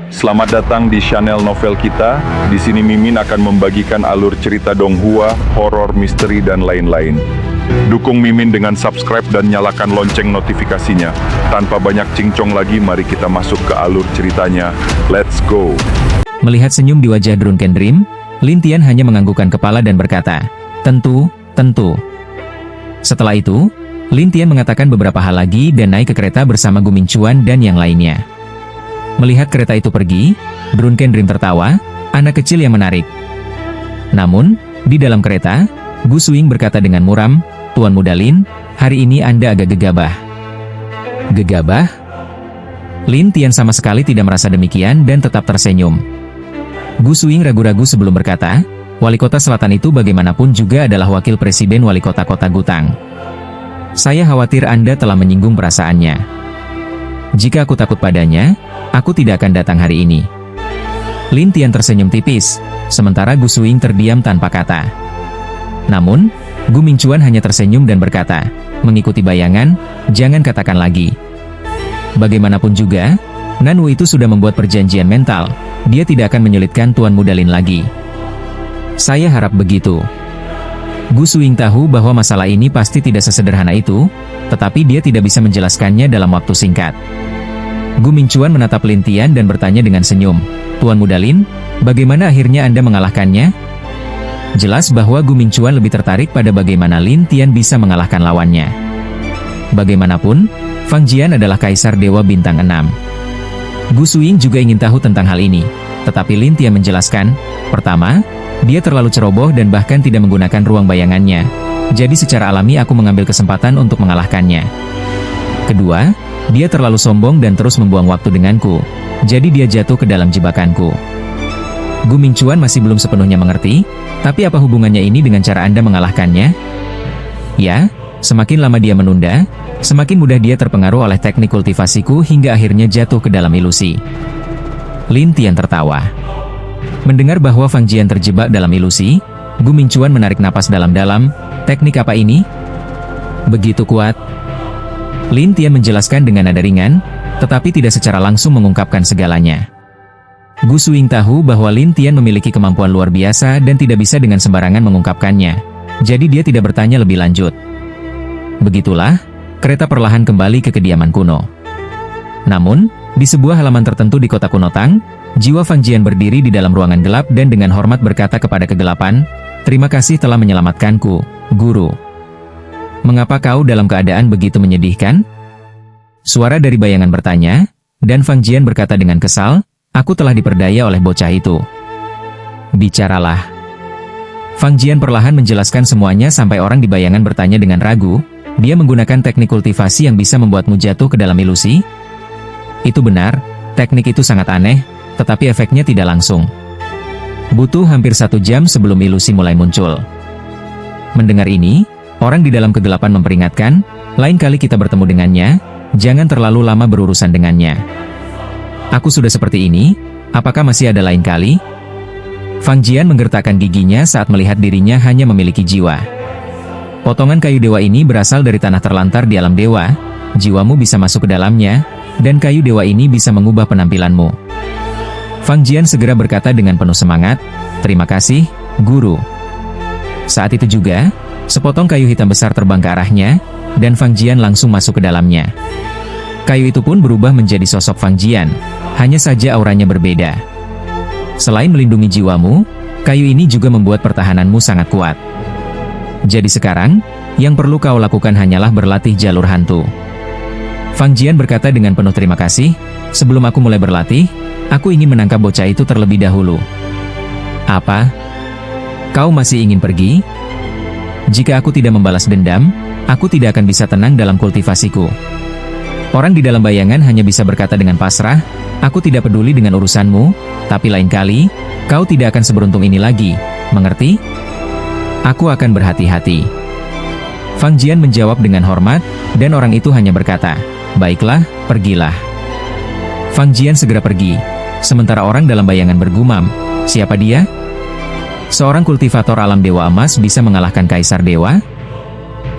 Selamat datang di channel novel kita. Di sini Mimin akan membagikan alur cerita donghua, horor, misteri, dan lain-lain. Dukung Mimin dengan subscribe dan nyalakan lonceng notifikasinya. Tanpa banyak cincong lagi, mari kita masuk ke alur ceritanya. Let's go! Melihat senyum di wajah Drunken Dream, Lin Tian hanya menganggukkan kepala dan berkata, "Tentu, tentu." Setelah itu, Lin Tian mengatakan beberapa hal lagi dan naik ke kereta bersama Gu Mingchuan dan yang lainnya. Melihat kereta itu pergi, Drunken Dream tertawa, anak kecil yang menarik. Namun, di dalam kereta, Gu Suing berkata dengan muram, "Tuan Muda Lin, hari ini Anda agak gegabah." Gegabah? Lin Tian sama sekali tidak merasa demikian dan tetap tersenyum. Gu Suing ragu-ragu sebelum berkata, "Wali kota selatan itu bagaimanapun juga adalah wakil presiden wali kota kota Gutang. Saya khawatir Anda telah menyinggung perasaannya. Jika aku takut padanya, aku tidak akan datang hari ini." Lin Tian tersenyum tipis, sementara Gu Suing terdiam tanpa kata. Namun, Gu Mingchuan hanya tersenyum dan berkata, "Mengikuti bayangan, jangan katakan lagi." Bagaimanapun juga, Nanwu itu sudah membuat perjanjian mental, dia tidak akan menyulitkan Tuan Muda Lin lagi. Saya harap begitu. Gu Suing tahu bahwa masalah ini pasti tidak sesederhana itu, tetapi dia tidak bisa menjelaskannya dalam waktu singkat. Gu Mingchuan menatap Lin Tian dan bertanya dengan senyum, "Tuan Muda Lin, bagaimana akhirnya Anda mengalahkannya?" Jelas bahwa Gu Mingchuan lebih tertarik pada bagaimana Lin Tian bisa mengalahkan lawannya. Bagaimanapun, Fang Jian adalah kaisar Dewa Bintang 6. Gu Suing juga ingin tahu tentang hal ini, tetapi Lin Tian menjelaskan, "Pertama, dia terlalu ceroboh dan bahkan tidak menggunakan ruang bayangannya. Jadi secara alami aku mengambil kesempatan untuk mengalahkannya. Kedua, dia terlalu sombong dan terus membuang waktu denganku. Jadi dia jatuh ke dalam jebakanku." Gu Mingchuan masih belum sepenuhnya mengerti, tapi apa hubungannya ini dengan cara Anda mengalahkannya? Ya, semakin lama dia menunda, semakin mudah dia terpengaruh oleh teknik kultivasiku hingga akhirnya jatuh ke dalam ilusi. Lin Tian tertawa. Mendengar bahwa Fang Jian terjebak dalam ilusi, Gu Mingchuan menarik napas dalam-dalam. "Teknik apa ini?" "Begitu kuat." Lin Tian menjelaskan dengan nada ringan, tetapi tidak secara langsung mengungkapkan segalanya. Gu Suing tahu bahwa Lin Tian memiliki kemampuan luar biasa dan tidak bisa dengan sembarangan mengungkapkannya. Jadi dia tidak bertanya lebih lanjut. Begitulah, kereta perlahan kembali ke kediaman kuno. Namun, di sebuah halaman tertentu di kota kuno Tang, jiwa Fang Jian berdiri di dalam ruangan gelap dan dengan hormat berkata kepada kegelapan, "Terima kasih telah menyelamatkanku, Guru." "Mengapa kau dalam keadaan begitu menyedihkan?" Suara dari bayangan bertanya, dan Fang Jian berkata dengan kesal, "Aku telah diperdaya oleh bocah itu." "Bicaralah." Fang Jian perlahan menjelaskan semuanya sampai orang di bayangan bertanya dengan ragu, "Dia menggunakan teknik kultivasi yang bisa membuatmu jatuh ke dalam ilusi?" "Itu benar, teknik itu sangat aneh, tetapi efeknya tidak langsung. Butuh hampir 1 jam sebelum ilusi mulai muncul." Mendengar ini, orang di dalam kegelapan memperingatkan, "Lain kali kita bertemu dengannya, jangan terlalu lama berurusan dengannya." "Aku sudah seperti ini, apakah masih ada lain kali?" Fang Jian menggertakkan giginya saat melihat dirinya hanya memiliki jiwa. "Potongan kayu dewa ini berasal dari tanah terlantar di alam dewa, jiwamu bisa masuk ke dalamnya, dan kayu dewa ini bisa mengubah penampilanmu." Fang Jian segera berkata dengan penuh semangat, "Terima kasih, Guru." Saat itu juga, sepotong kayu hitam besar terbang ke arahnya, dan Fang Jian langsung masuk ke dalamnya. Kayu itu pun berubah menjadi sosok Fang Jian, hanya saja auranya berbeda. Selain melindungi jiwamu, kayu ini juga membuat pertahananmu sangat kuat. Jadi sekarang, yang perlu kau lakukan hanyalah berlatih jalur hantu." Fang Jian berkata dengan penuh terima kasih, "Sebelum aku mulai berlatih, aku ingin menangkap bocah itu terlebih dahulu." "Apa? Kau masih ingin pergi? Jika aku tidak membalas dendam, aku tidak akan bisa tenang dalam kultivasiku." Orang di dalam bayangan hanya bisa berkata dengan pasrah, "Aku tidak peduli dengan urusanmu, tapi lain kali, kau tidak akan seberuntung ini lagi, mengerti? Aku akan berhati-hati." Fang Jian menjawab dengan hormat, dan orang itu hanya berkata, "Baiklah, pergilah." Fang Jian segera pergi, sementara orang dalam bayangan bergumam, "Siapa dia? Seorang kultivator alam dewa emas bisa mengalahkan kaisar dewa?"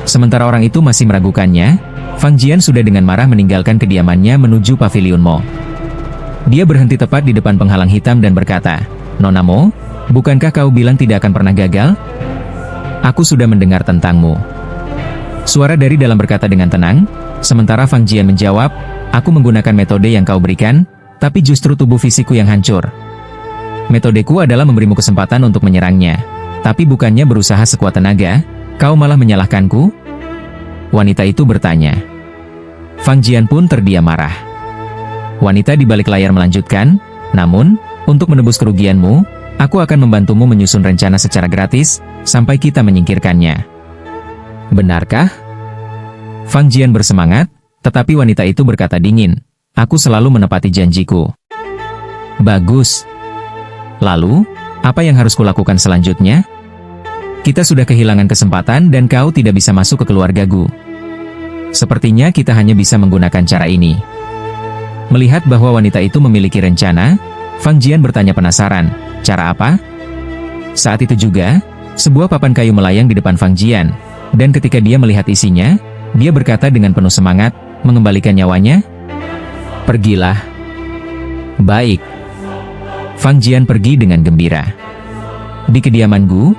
Sementara orang itu masih meragukannya, Fang Jian sudah dengan marah meninggalkan kediamannya menuju pavilion Mo. Dia berhenti tepat di depan penghalang hitam dan berkata, "Nona Mo, bukankah kau bilang tidak akan pernah gagal? Aku sudah mendengar tentangmu." Suara dari dalam berkata dengan tenang, sementara Fang Jian menjawab, "Aku menggunakan metode yang kau berikan, tapi justru tubuh fisikku yang hancur. Metodeku adalah memberimu kesempatan untuk menyerangnya. Tapi bukannya berusaha sekuat tenaga, kau malah menyalahkanku?" Wanita itu bertanya. Fang Jian pun terdiam marah. Wanita di balik layar melanjutkan, "Namun, untuk menebus kerugianmu, aku akan membantumu menyusun rencana secara gratis, sampai kita menyingkirkannya." "Benarkah?" Fang Jian bersemangat, tetapi wanita itu berkata dingin, "Aku selalu menepati janjiku." "Bagus. Lalu, apa yang harus kulakukan selanjutnya? Kita sudah kehilangan kesempatan dan kau tidak bisa masuk ke keluargaku. Sepertinya kita hanya bisa menggunakan cara ini." Melihat bahwa wanita itu memiliki rencana, Fang Jian bertanya penasaran, "Cara apa?" Saat itu juga, sebuah papan kayu melayang di depan Fang Jian, dan ketika dia melihat isinya, dia berkata dengan penuh semangat, "Mengembalikan nyawanya? Pergilah." "Baik." Fang Jian pergi dengan gembira. Di kediaman Gu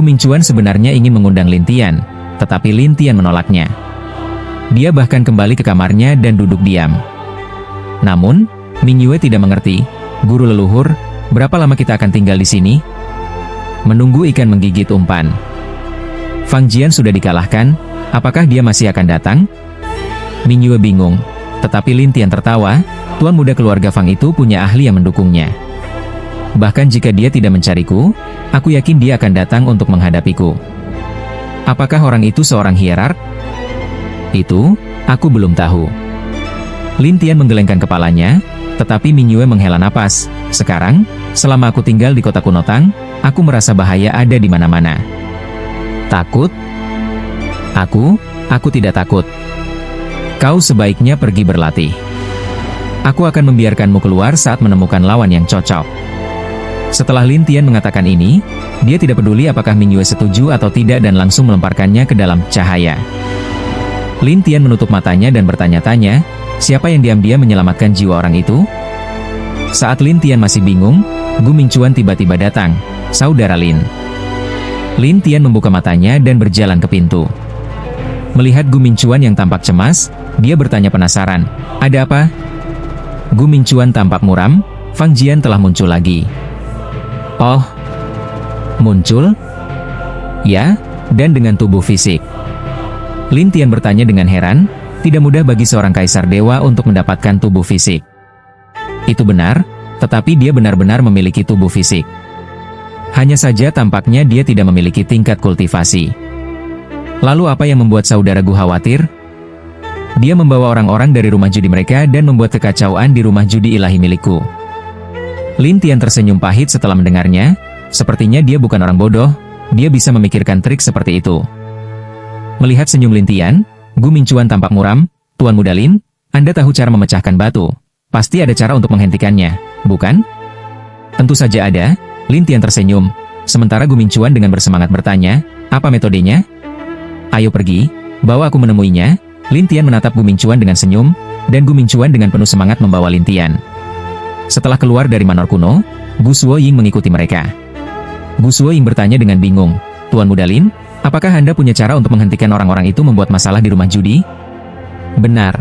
Mingchuan sebenarnya ingin mengundang Lin Tian, tetapi Lin Tian menolaknya. Dia bahkan kembali ke kamarnya dan duduk diam. Namun, Ming Yue tidak mengerti, "Guru leluhur, berapa lama kita akan tinggal di sini?" Menunggu ikan menggigit umpan. Fang Jian sudah dikalahkan, apakah dia masih akan datang? Ming Yue bingung, tetapi Lin Tian tertawa, tuan muda keluarga Fang itu punya ahli yang mendukungnya. Bahkan jika dia tidak mencariku, aku yakin dia akan datang untuk menghadapiku. Apakah orang itu seorang hierark? Itu, aku belum tahu. Lin Tian menggelengkan kepalanya, tetapi Ming Yue menghela napas. "Sekarang, selama aku tinggal di kota kuno Tang, aku merasa bahaya ada di mana-mana." "Takut?" Aku tidak takut. Kau sebaiknya pergi berlatih. Aku akan membiarkanmu keluar saat menemukan lawan yang cocok." Setelah Lin Tian mengatakan ini, dia tidak peduli apakah Ming Yue setuju atau tidak dan langsung melemparkannya ke dalam cahaya. Lin Tian menutup matanya dan bertanya-tanya, siapa yang diam-diam menyelamatkan jiwa orang itu? Saat Lin Tian masih bingung, Gu Mingchuan tiba-tiba datang. "Saudara Lin." Lin Tian membuka matanya dan berjalan ke pintu. Melihat Gu Mingchuan yang tampak cemas, dia bertanya penasaran, "Ada apa?" Gu Mingchuan tampak muram. Fang Jian telah muncul lagi. "Oh, muncul?" "Ya, dan dengan tubuh fisik." Lin Tian bertanya dengan heran, tidak mudah bagi seorang kaisar dewa untuk mendapatkan tubuh fisik. Itu benar, tetapi dia benar-benar memiliki tubuh fisik. Hanya saja tampaknya dia tidak memiliki tingkat kultivasi. Lalu apa yang membuat saudara Gu khawatir? Dia membawa orang-orang dari rumah judi mereka dan membuat kekacauan di rumah judi ilahi milikku. Lin Tian tersenyum pahit setelah mendengarnya, sepertinya dia bukan orang bodoh, dia bisa memikirkan trik seperti itu. Melihat senyum Lin Tian, Gu Mingchuan tampak muram. "Tuan muda Lin, Anda tahu cara memecahkan batu. Pasti ada cara untuk menghentikannya, bukan?" "Tentu saja ada." Lin Tian tersenyum, sementara Gu Mingchuan dengan bersemangat bertanya, "Apa metodenya?" "Ayo pergi, bawa aku menemuinya." Lin Tian menatap Gu Mingchuan dengan senyum, dan Gu Mingchuan dengan penuh semangat membawa Lin Tian. Setelah keluar dari manor kuno, Gu Shuoying mengikuti mereka. Gu Shuoying bertanya dengan bingung, "Tuan muda Lin, apakah Anda punya cara untuk menghentikan orang-orang itu membuat masalah di rumah judi?" "Benar."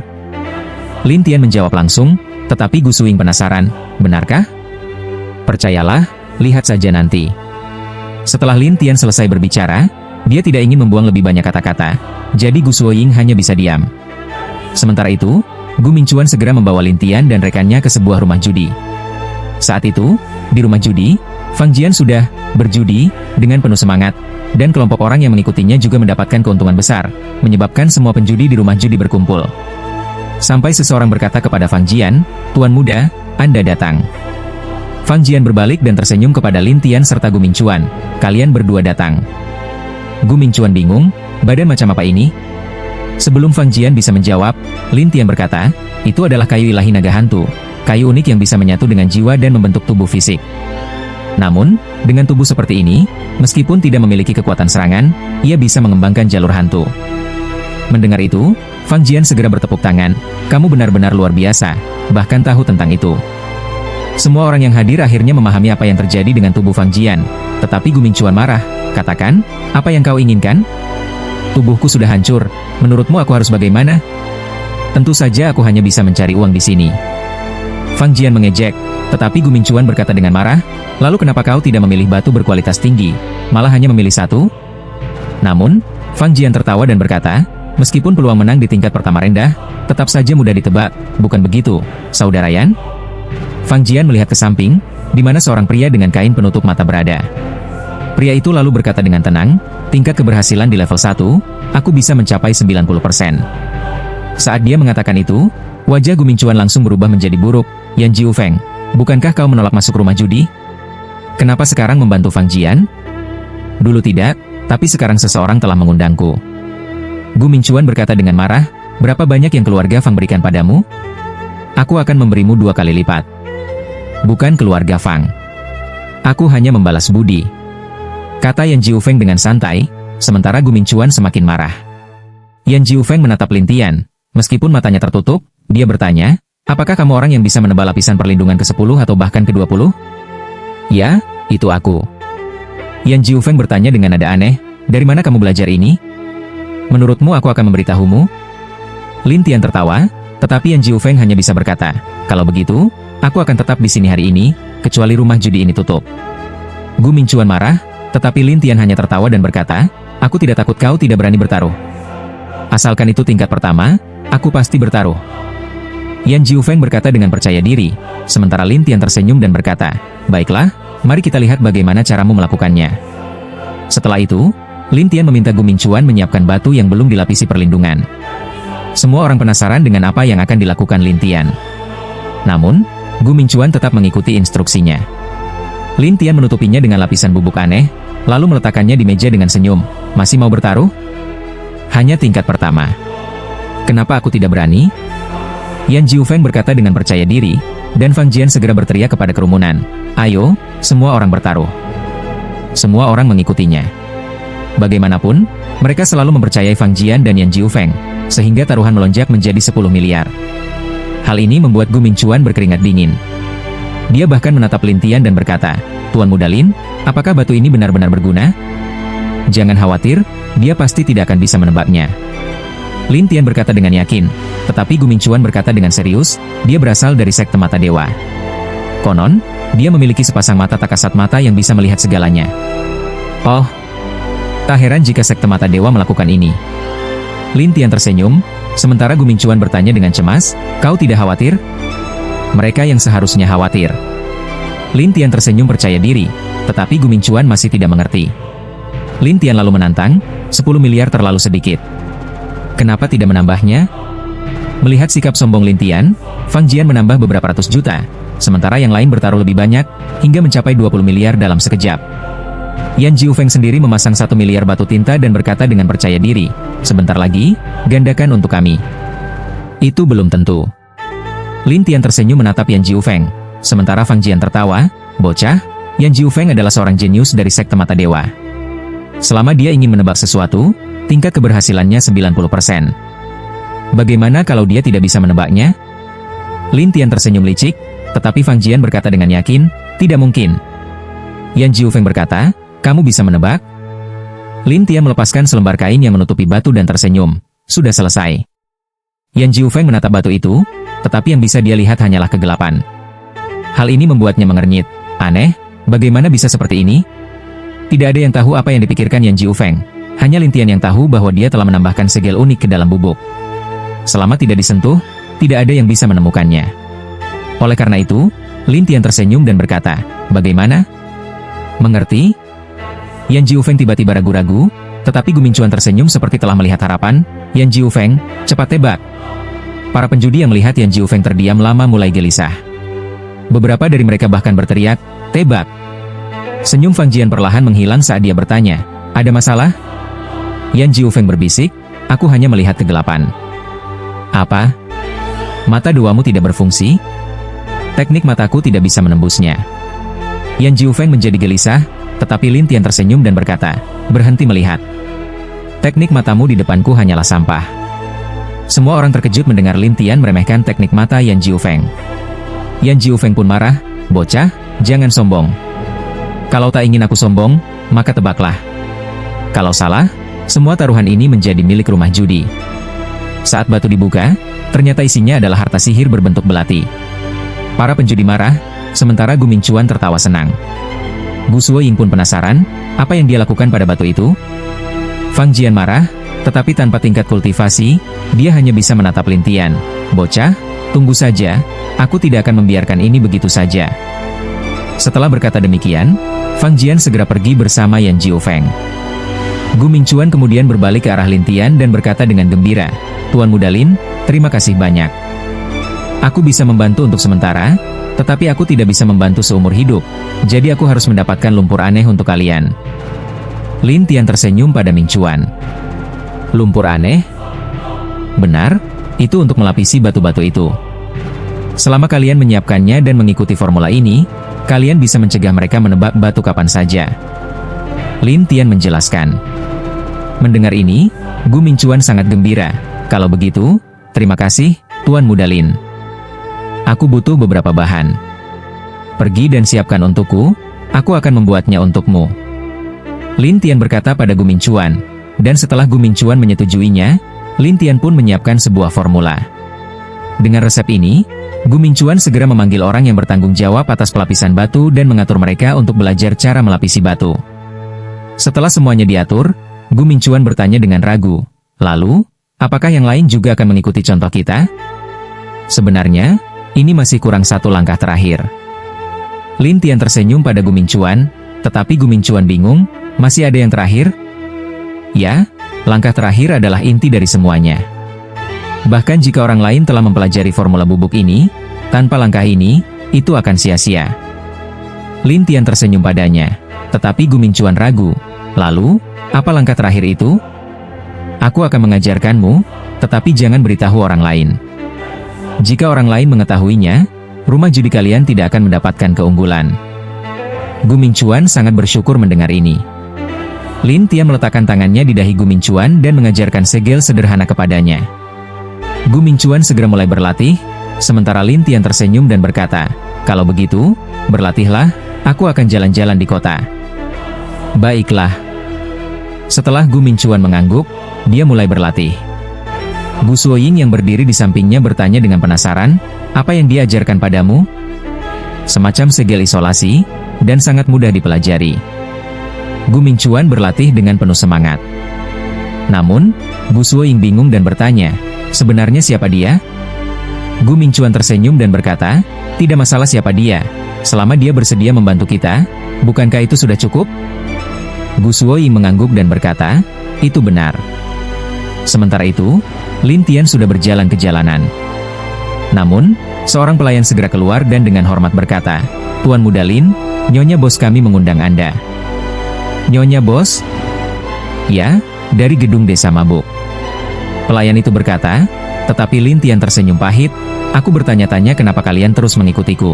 Lin Tian menjawab langsung, tetapi Gu Shuoying penasaran, "Benarkah?" "Percayalah, lihat saja nanti." Setelah Lin Tian selesai berbicara, dia tidak ingin membuang lebih banyak kata-kata, jadi Gu Shuoying hanya bisa diam. Sementara itu, Gu Mingchuan segera membawa Lin Tian dan rekannya ke sebuah rumah judi. Saat itu, di rumah judi, Fang Jian sudah berjudi dengan penuh semangat, dan kelompok orang yang mengikutinya juga mendapatkan keuntungan besar, menyebabkan semua penjudi di rumah judi berkumpul. Sampai seseorang berkata kepada Fang Jian, "Tuan muda, Anda datang." Fang Jian berbalik dan tersenyum kepada Lin Tian serta Gu Mingchuan, "Kalian berdua datang." Gu Mingchuan bingung, badan macam apa ini? Sebelum Fang Jian bisa menjawab, Lin Tian berkata, "Itu adalah kayu ilahi naga hantu, kayu unik yang bisa menyatu dengan jiwa dan membentuk tubuh fisik. Namun, dengan tubuh seperti ini, meskipun tidak memiliki kekuatan serangan, ia bisa mengembangkan jalur hantu." Mendengar itu, Fang Jian segera bertepuk tangan, "Kamu benar-benar luar biasa, bahkan tahu tentang itu." Semua orang yang hadir akhirnya memahami apa yang terjadi dengan tubuh Fang Jian. Tetapi Gu Mingchuan marah, katakan, apa yang kau inginkan? Tubuhku sudah hancur, menurutmu aku harus bagaimana? Tentu saja aku hanya bisa mencari uang di sini. Fang Jian mengejek, tetapi Gu Mingchuan berkata dengan marah, lalu kenapa kau tidak memilih batu berkualitas tinggi, malah hanya memilih satu? Namun, Fang Jian tertawa dan berkata, meskipun peluang menang di tingkat pertama rendah, tetap saja mudah ditebak, bukan begitu, saudara Yan? Fang Jian melihat ke samping, di mana seorang pria dengan kain penutup mata berada. Pria itu lalu berkata dengan tenang, tingkat keberhasilan di level 1, aku bisa mencapai 90%. Saat dia mengatakan itu, wajah Gu Mingchuan langsung berubah menjadi buruk. Yan Jiufeng, bukankah kau menolak masuk rumah judi? Kenapa sekarang membantu Fang Jian? Dulu tidak, tapi sekarang seseorang telah mengundangku. Gu Mingchuan berkata dengan marah, berapa banyak yang keluarga Fang berikan padamu? Aku akan memberimu 2 kali lipat. Bukan keluarga Fang. Aku hanya membalas budi, kata Yan Jiufeng dengan santai, sementara Gu Mingchuan semakin marah. Yan Jiufeng menatap Lin Tian, meskipun matanya tertutup, dia bertanya, apakah kamu orang yang bisa menebal lapisan perlindungan ke-10 atau bahkan ke-20? Ya, itu aku. Yan Jiufeng bertanya dengan nada aneh, dari mana kamu belajar ini? Menurutmu aku akan memberitahumu? Lin Tian tertawa, tetapi Yan Jiufeng hanya bisa berkata, kalau begitu, aku akan tetap di sini hari ini, kecuali rumah judi ini tutup. Gu Mingchuan marah, tetapi Lin Tian hanya tertawa dan berkata, aku tidak takut kau tidak berani bertaruh. Asalkan itu tingkat pertama, aku pasti bertaruh. Yan Jiufeng berkata dengan percaya diri, sementara Lin Tian tersenyum dan berkata, baiklah, mari kita lihat bagaimana caramu melakukannya. Setelah itu, Lin Tian meminta Gu Mingchuan menyiapkan batu yang belum dilapisi perlindungan. Semua orang penasaran dengan apa yang akan dilakukan Lin Tian. Namun, Gu Mingchuan tetap mengikuti instruksinya. Lin Tian menutupinya dengan lapisan bubuk aneh, lalu meletakkannya di meja dengan senyum. Masih mau bertaruh? Hanya tingkat pertama. Kenapa aku tidak berani? Yan Jiufeng berkata dengan percaya diri, dan Fang Jian segera berteriak kepada kerumunan. Ayo, semua orang bertaruh. Semua orang mengikutinya. Bagaimanapun, mereka selalu mempercayai Fang Jian dan Yan Jiufeng, sehingga taruhan melonjak menjadi 10 miliar. Hal ini membuat Gu Mingchuan berkeringat dingin. Dia bahkan menatap Lin Tian dan berkata, Tuan Muda Lin, apakah batu ini benar-benar berguna? Jangan khawatir, dia pasti tidak akan bisa menebaknya. Lin Tian berkata dengan yakin, tetapi Gu Mingchuan berkata dengan serius, dia berasal dari sekte mata dewa. Konon, dia memiliki sepasang mata tak kasat mata yang bisa melihat segalanya. Oh, tak heran jika sekte mata dewa melakukan ini. Lin Tian tersenyum, sementara Gu Mingchuan bertanya dengan cemas, kau tidak khawatir? Mereka yang seharusnya khawatir. Lin Tian tersenyum percaya diri, tetapi Gu Mingchuan masih tidak mengerti. Lin Tian lalu menantang, 10 miliar terlalu sedikit. Kenapa tidak menambahnya? Melihat sikap sombong Lin Tian, Fang Jian menambah beberapa ratus juta, sementara yang lain bertaruh lebih banyak, hingga mencapai 20 miliar dalam sekejap. Yan Jiufeng sendiri memasang 1 miliar batu tinta dan berkata dengan percaya diri, sebentar lagi, gandakan untuk kami. Itu belum tentu. Lin Tian tersenyum menatap Yan Jiufeng, sementara Fang Jian tertawa, bocah, Yan Jiufeng adalah seorang jenius dari sekte mata dewa. Selama dia ingin menebak sesuatu, tingkat keberhasilannya 90%. Bagaimana kalau dia tidak bisa menebaknya? Lin Tian tersenyum licik, tetapi Fang Jian berkata dengan yakin, tidak mungkin. Yan Jiufeng berkata, kamu bisa menebak? Lin Tian melepaskan selembar kain yang menutupi batu dan tersenyum. Sudah selesai. Yan Jiufeng menatap batu itu, tetapi yang bisa dia lihat hanyalah kegelapan. Hal ini membuatnya mengernyit. Aneh, bagaimana bisa seperti ini? Tidak ada yang tahu apa yang dipikirkan Yan Jiufeng. Hanya Lin Tian yang tahu bahwa dia telah menambahkan segel unik ke dalam bubuk. Selama tidak disentuh, tidak ada yang bisa menemukannya. Oleh karena itu, Lin Tian tersenyum dan berkata, bagaimana? Mengerti? Yan Jiufeng tiba-tiba ragu-ragu, tetapi Gu Mingchuan tersenyum seperti telah melihat harapan. Yan Jiufeng, cepat tebak. Para penjudi yang melihat Yan Jiufeng terdiam lama mulai gelisah. Beberapa dari mereka bahkan berteriak, tebak. Senyum Fang Jian perlahan menghilang saat dia bertanya, ada masalah? Yan Jiufeng berbisik, aku hanya melihat kegelapan. Apa? Mata duamu tidak berfungsi? Teknik mataku tidak bisa menembusnya. Yan Jiufeng menjadi gelisah, tetapi Lin Tian tersenyum dan berkata, berhenti melihat. Teknik matamu di depanku hanyalah sampah. Semua orang terkejut mendengar Lin Tian meremehkan teknik mata Yan Jiufeng. Yan Jiufeng pun marah, Bocah, jangan sombong. Kalau tak ingin aku sombong, maka tebaklah. Kalau salah, semua taruhan ini menjadi milik rumah judi. Saat batu dibuka, ternyata isinya adalah harta sihir berbentuk belati. Para penjudi marah, sementara Gu Mingchuan tertawa senang. Gu Suoying pun penasaran, apa yang dia lakukan pada batu itu? Fang Jian marah, tetapi tanpa tingkat kultivasi, dia hanya bisa menatap Lin Tian. Bocah, tunggu saja, aku tidak akan membiarkan ini begitu saja. Setelah berkata demikian, Fang Jian segera pergi bersama Yan Jiufeng. Gu Mingchuan kemudian berbalik ke arah Lin Tian dan berkata dengan gembira, Tuan Muda Lin, terima kasih banyak. Aku bisa membantu untuk sementara, tetapi aku tidak bisa membantu seumur hidup, jadi aku harus mendapatkan lumpur aneh untuk kalian. Lin Tian tersenyum pada Mingchuan. Lumpur aneh? Benar, itu untuk melapisi batu-batu itu. Selama kalian menyiapkannya dan mengikuti formula ini, kalian bisa mencegah mereka menebak batu kapan saja. Lin Tian menjelaskan. Mendengar ini, Gu Mingchuan sangat gembira. Kalau begitu, terima kasih, Tuan Muda Lin. Aku butuh beberapa bahan. Pergi dan siapkan untukku, aku akan membuatnya untukmu. Lin Tian berkata pada Gu Mingchuan, dan setelah Gu Mingchuan menyetujuinya, Lin Tian pun menyiapkan sebuah formula. Dengan resep ini, Gu Mingchuan segera memanggil orang yang bertanggung jawab atas pelapisan batu dan mengatur mereka untuk belajar cara melapisi batu. Setelah semuanya diatur, Gu Mingchuan bertanya dengan ragu, lalu, apakah yang lain juga akan mengikuti contoh kita? Sebenarnya, ini masih kurang satu langkah terakhir. Lin Tian tersenyum pada Gu Mingchuan, tetapi Gu Mingchuan bingung, masih ada yang terakhir? Ya, langkah terakhir adalah inti dari semuanya. Bahkan jika orang lain telah mempelajari formula bubuk ini, tanpa langkah ini, itu akan sia-sia. Lin Tian tersenyum padanya, tetapi Gu Mingchuan ragu. Lalu, apa langkah terakhir itu? Aku akan mengajarkanmu, tetapi jangan beritahu orang lain. Jika orang lain mengetahuinya, rumah judi kalian tidak akan mendapatkan keunggulan. Gu Mingchuan sangat bersyukur mendengar ini. Lin Tian meletakkan tangannya di dahi Gu Mingchuan dan mengajarkan segel sederhana kepadanya. Gu Mingchuan segera mulai berlatih, sementara Lin Tian tersenyum dan berkata, kalau begitu, berlatihlah, aku akan jalan-jalan di kota. Baiklah. Setelah Gu Mingchuan mengangguk, dia mulai berlatih. Gu Suoying yang berdiri di sampingnya bertanya dengan penasaran, apa yang dia ajarkan padamu? Semacam segel isolasi, dan sangat mudah dipelajari. Gu Mingchuan berlatih dengan penuh semangat. Namun, Gu Suoying bingung dan bertanya, sebenarnya siapa dia? Gu Mingchuan tersenyum dan berkata, tidak masalah siapa dia, selama dia bersedia membantu kita, bukankah itu sudah cukup? Gu Suoying mengangguk dan berkata, itu benar. Sementara itu, Lin Tian sudah berjalan ke jalanan. Namun, seorang pelayan segera keluar dan dengan hormat berkata, Tuan Muda Lin, Nyonya bos kami mengundang Anda. Nyonya bos? Ya, dari gedung desa mabuk. Pelayan itu berkata, tetapi Lin Tian tersenyum pahit, aku bertanya-tanya kenapa kalian terus mengikutiku.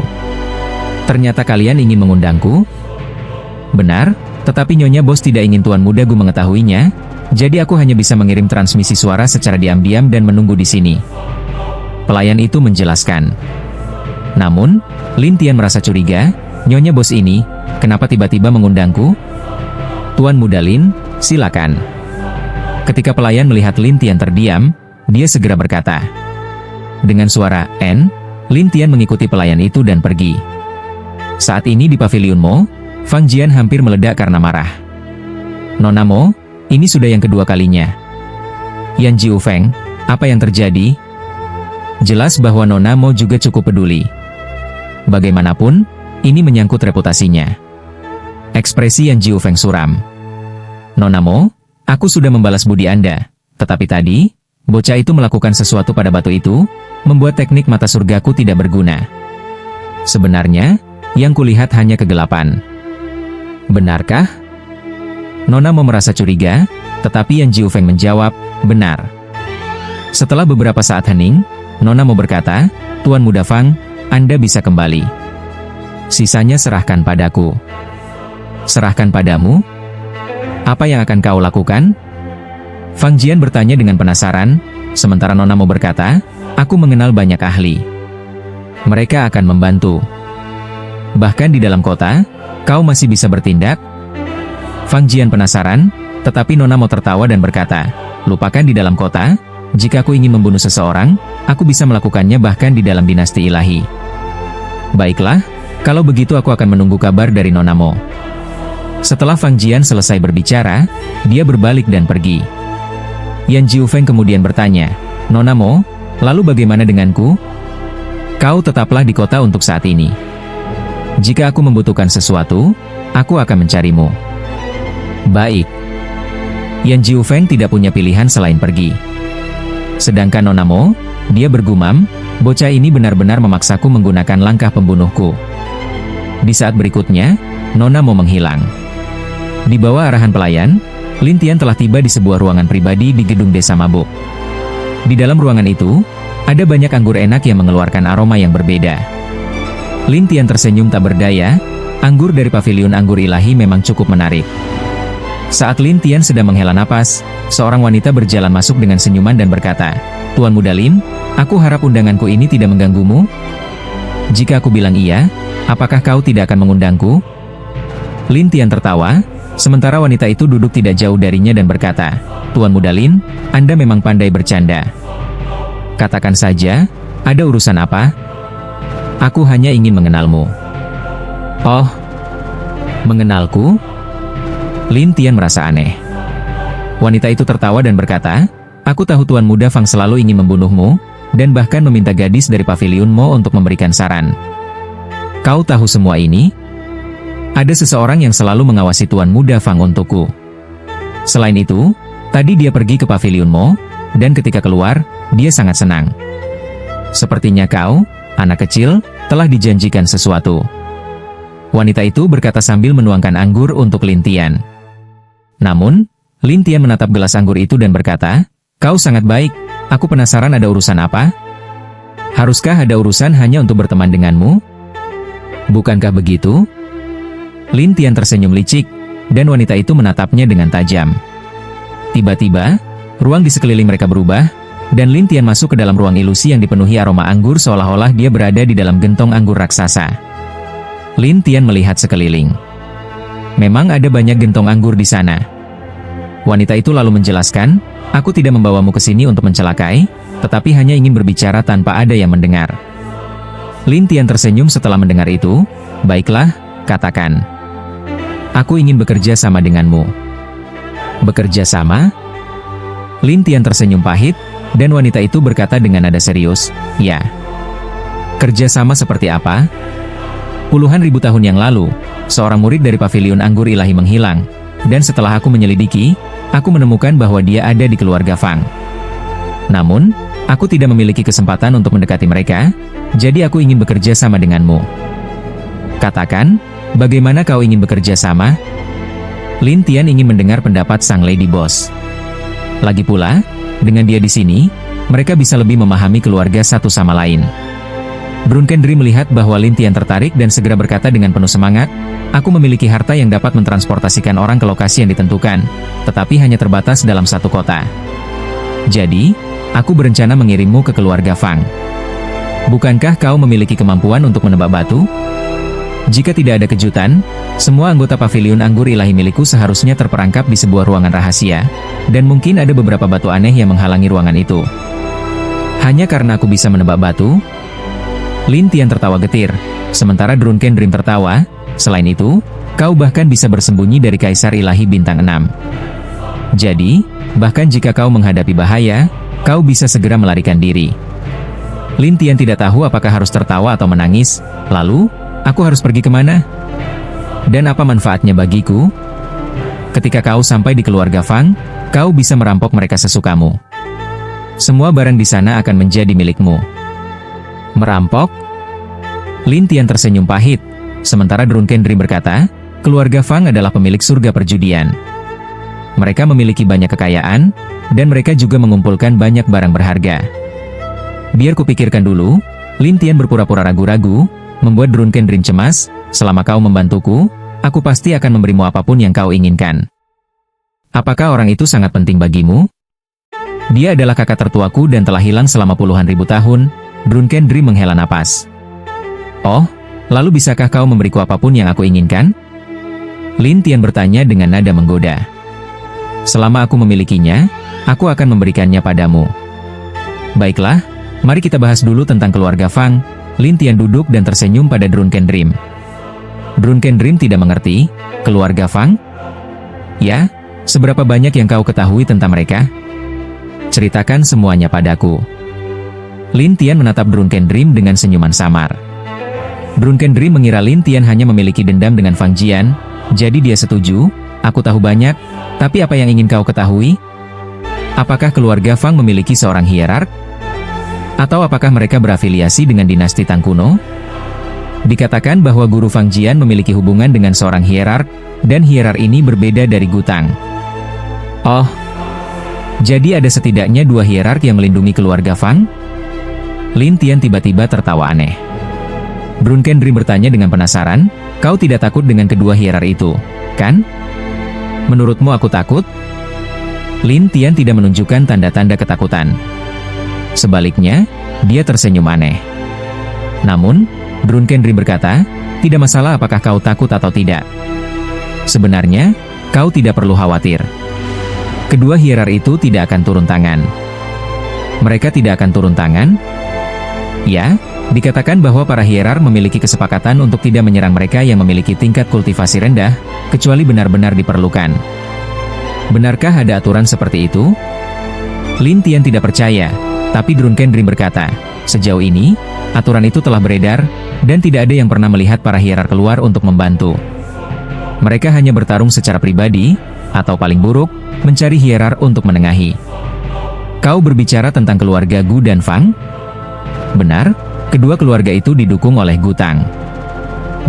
Ternyata kalian ingin mengundangku? Benar, tetapi Nyonya bos tidak ingin Tuan Muda Gu mengetahuinya, jadi aku hanya bisa mengirim transmisi suara secara diam-diam dan menunggu di sini. Pelayan itu menjelaskan. Namun, Lin Tian merasa curiga, Nyonya bos ini, kenapa tiba-tiba mengundangku? Tuan Muda Lin, silakan. Ketika pelayan melihat Lin Tian terdiam, dia segera berkata. Dengan suara N, Lin Tian mengikuti pelayan itu dan pergi. Saat ini di Pavilion Mo, Fang Jian hampir meledak karena marah. Nona Mo, ini sudah yang kedua kalinya. Yan Jiufeng, apa yang terjadi? Jelas bahwa Nona Mo juga cukup peduli. Bagaimanapun, ini menyangkut reputasinya. Ekspresi Yan Jiufeng suram. Nona Mo, aku sudah membalas budi Anda, tetapi tadi, bocah itu melakukan sesuatu pada batu itu, membuat teknik mata surgaku tidak berguna. Sebenarnya, yang kulihat hanya kegelapan. Benarkah? Nona Mo merasa curiga, tetapi Yan Jiufeng menjawab, benar. Setelah beberapa saat hening, Nona Mo berkata, Tuan Muda Fang, Anda bisa kembali. Sisanya serahkan padaku. Serahkan padamu? Apa yang akan kau lakukan? Fang Jian bertanya dengan penasaran, sementara Nona Mo berkata, aku mengenal banyak ahli. Mereka akan membantu. Bahkan di dalam kota, kau masih bisa bertindak? Fang Jian penasaran, tetapi Nona Mo tertawa dan berkata, lupakan di dalam kota, jika aku ingin membunuh seseorang, aku bisa melakukannya bahkan di dalam dinasti ilahi. Baiklah, kalau begitu aku akan menunggu kabar dari Nona Mo. Setelah Fang Jian selesai berbicara, dia berbalik dan pergi. Yan Jiufeng kemudian bertanya, Nona Mo, lalu bagaimana denganku? Kau tetaplah di kota untuk saat ini. Jika aku membutuhkan sesuatu, aku akan mencarimu. Baik. Yan Jiufeng tidak punya pilihan selain pergi. Sedangkan Nona Mo, dia bergumam, bocah ini benar-benar memaksaku menggunakan langkah pembunuhku. Di saat berikutnya, Nona Mo menghilang. Di bawah arahan pelayan, Lin Tian telah tiba di sebuah ruangan pribadi di gedung desa mabuk. Di dalam ruangan itu, ada banyak anggur enak yang mengeluarkan aroma yang berbeda. Lin Tian tersenyum tak berdaya, anggur dari pavilion anggur ilahi memang cukup menarik. Saat Lin Tian sedang menghela napas, seorang wanita berjalan masuk dengan senyuman dan berkata, Tuan Muda Lin, aku harap undanganku ini tidak mengganggumu? Jika aku bilang iya, apakah kau tidak akan mengundangku? Lin Tian tertawa, sementara wanita itu duduk tidak jauh darinya dan berkata, Tuan Muda Lin, Anda memang pandai bercanda. Katakan saja, ada urusan apa? Aku hanya ingin mengenalmu. Oh, mengenalku? Lin Tian merasa aneh. Wanita itu tertawa dan berkata, aku tahu Tuan Muda Fang selalu ingin membunuhmu, dan bahkan meminta gadis dari pavilion Mo untuk memberikan saran. Kau tahu semua ini? Ada seseorang yang selalu mengawasi Tuan Muda Fang untukku. Selain itu, tadi dia pergi ke pavilion Mo, dan ketika keluar, dia sangat senang. Sepertinya kau, anak kecil, telah dijanjikan sesuatu. Wanita itu berkata sambil menuangkan anggur untuk Lin Tian. Namun, Lin Tian menatap gelas anggur itu dan berkata, kau sangat baik, aku penasaran ada urusan apa? Haruskah ada urusan hanya untuk berteman denganmu? Bukankah begitu? Lin Tian tersenyum licik, dan wanita itu menatapnya dengan tajam. Tiba-tiba, ruang di sekeliling mereka berubah, dan Lin Tian masuk ke dalam ruang ilusi yang dipenuhi aroma anggur seolah-olah dia berada di dalam gentong anggur raksasa. Lin Tian melihat sekeliling. Memang ada banyak gentong anggur di sana. Wanita itu lalu menjelaskan, aku tidak membawamu ke sini untuk mencelakai, tetapi hanya ingin berbicara tanpa ada yang mendengar. Lin Tian tersenyum setelah mendengar itu, baiklah, katakan. Aku ingin bekerja sama denganmu. Bekerja sama? Lin Tian tersenyum pahit, dan wanita itu berkata dengan nada serius, ya. Kerjasama seperti apa? Puluhan ribu tahun yang lalu, seorang murid dari pavilion anggur ilahi menghilang, dan setelah aku menyelidiki, aku menemukan bahwa dia ada di keluarga Fang. Namun, aku tidak memiliki kesempatan untuk mendekati mereka, jadi aku ingin bekerja sama denganmu. Katakan, bagaimana kau ingin bekerja sama? Lin Tian ingin mendengar pendapat sang Lady Boss. Lagi pula, dengan dia di sini, mereka bisa lebih memahami keluarga satu sama lain. Drunken Dri melihat bahwa Lin Tian tertarik dan segera berkata dengan penuh semangat, aku memiliki harta yang dapat mentransportasikan orang ke lokasi yang ditentukan, tetapi hanya terbatas dalam satu kota. Jadi, aku berencana mengirimmu ke keluarga Fang. Bukankah kau memiliki kemampuan untuk menebak batu? Jika tidak ada kejutan, semua anggota pavilion anggur ilahi milikku seharusnya terperangkap di sebuah ruangan rahasia, dan mungkin ada beberapa batu aneh yang menghalangi ruangan itu. Hanya karena aku bisa menebak batu? Lin Tian tertawa getir, sementara Drunken Dream tertawa, selain itu, kau bahkan bisa bersembunyi dari Kaisar Ilahi Bintang 6. Jadi, bahkan jika kau menghadapi bahaya, kau bisa segera melarikan diri. Lin Tian tidak tahu apakah harus tertawa atau menangis, lalu, aku harus pergi kemana? Dan apa manfaatnya bagiku? Ketika kau sampai di keluarga Fang, kau bisa merampok mereka sesukamu. Semua barang di sana akan menjadi milikmu. Merampok? Lin Tian tersenyum pahit, sementara Drunken Dream berkata, keluarga Fang adalah pemilik surga perjudian. Mereka memiliki banyak kekayaan, dan mereka juga mengumpulkan banyak barang berharga. Biar kupikirkan dulu. Lin Tian berpura-pura ragu-ragu, membuat Drunken Dream cemas. Selama kau membantuku, aku pasti akan memberimu apapun yang kau inginkan. Apakah orang itu sangat penting bagimu? Dia adalah kakak tertuaku dan telah hilang selama puluhan ribu tahun. Drunken Dream menghela napas. Oh, Lalu bisakah kau memberiku apapun yang aku inginkan? Lin Tian bertanya dengan nada menggoda. Selama aku memilikinya, aku akan memberikannya padamu. Baiklah, mari kita bahas dulu tentang keluarga Fang. Lin Tian duduk dan tersenyum pada Drunken Dream. Drunken Dream tidak mengerti, keluarga Fang? Ya, seberapa banyak yang kau ketahui tentang mereka? Ceritakan semuanya padaku. Lin Tian menatap Drunken Dream dengan senyuman samar. Drunken Dream mengira Lin Tian hanya memiliki dendam dengan Fang Jian, jadi dia setuju. Aku tahu banyak, tapi apa yang ingin kau ketahui? Apakah keluarga Fang memiliki seorang hierark? Atau apakah mereka berafiliasi dengan dinasti Tang kuno? Dikatakan bahwa guru Fang Jian memiliki hubungan dengan seorang hierark, dan hierark ini berbeda dari Gutang. Oh, jadi ada setidaknya 2 hierark yang melindungi keluarga Fang? Lin Tian tiba-tiba tertawa aneh. Drunken Dream bertanya dengan penasaran, kau tidak takut dengan kedua hierark itu, kan? Menurutmu aku takut? Lin Tian tidak menunjukkan tanda-tanda ketakutan. Sebaliknya, dia tersenyum aneh. Namun, Drunken Dream berkata, tidak masalah apakah kau takut atau tidak. Sebenarnya, kau tidak perlu khawatir. Kedua hierark itu tidak akan turun tangan. Mereka tidak akan turun tangan? Ya, dikatakan bahwa para hierark memiliki kesepakatan untuk tidak menyerang mereka yang memiliki tingkat kultivasi rendah, kecuali benar-benar diperlukan. Benarkah ada aturan seperti itu? Lin Tian tidak percaya, tapi Drunken Dream berkata, sejauh ini, aturan itu telah beredar, dan tidak ada yang pernah melihat para hierark keluar untuk membantu. Mereka hanya bertarung secara pribadi, atau paling buruk, mencari hierark untuk menengahi. Kau berbicara tentang keluarga Gu dan Fang? Benar, kedua keluarga itu didukung oleh Gutang.